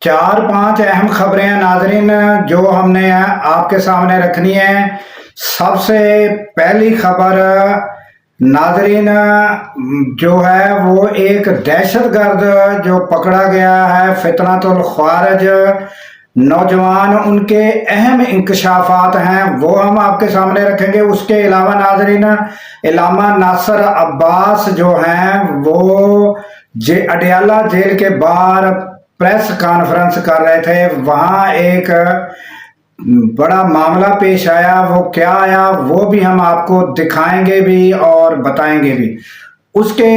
चार पांच अहम खबरें हैं नाजरीन, जो हमने आपके सामने रखनी है। सबसे पहली खबर नाजरीन जो है वो एक दहशतगर्द जो पकड़ा गया है, फितनतुल ख्वारिज नौजवान, उनके अहम इंकशाफात हैं वो हम आपके सामने रखेंगे। उसके अलावा नाजरीन इलामा नासिर अब्बास जो हैं वो अडयाला जेल के बाहर प्रेस कॉन्फ्रेंस कर रहे थे। वहाँ एक बड़ा मामला पेश आया, वो क्या आया वो भी हम आपको दिखाएंगे भी और बताएंगे भी। उसके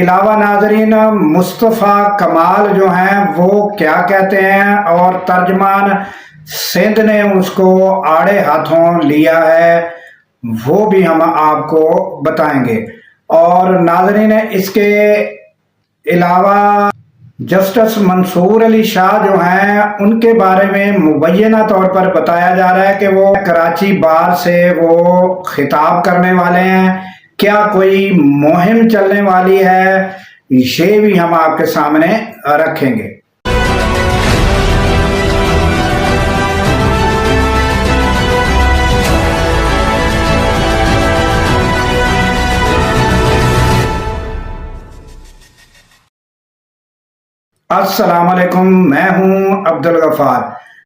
अलावा नाजरीन मुस्तफ़ा कमाल जो हैं वो क्या कहते हैं और तर्जमान सिंध ने उसको आड़े हाथों लिया है वो भी हम आपको बताएंगे। और नाजरीन इसके अलावा जस्टिस मंसूर अली शाह जो हैं उनके बारे में मुबैना तौर पर बताया जा रहा है कि वो कराची बार से वो खिताब करने वाले हैं। क्या कोई मुहिम चलने वाली है, ये भी हम आपके सामने रखेंगे। अस्सलाम वालेकुम, मैं हूं अब्दुल गफार।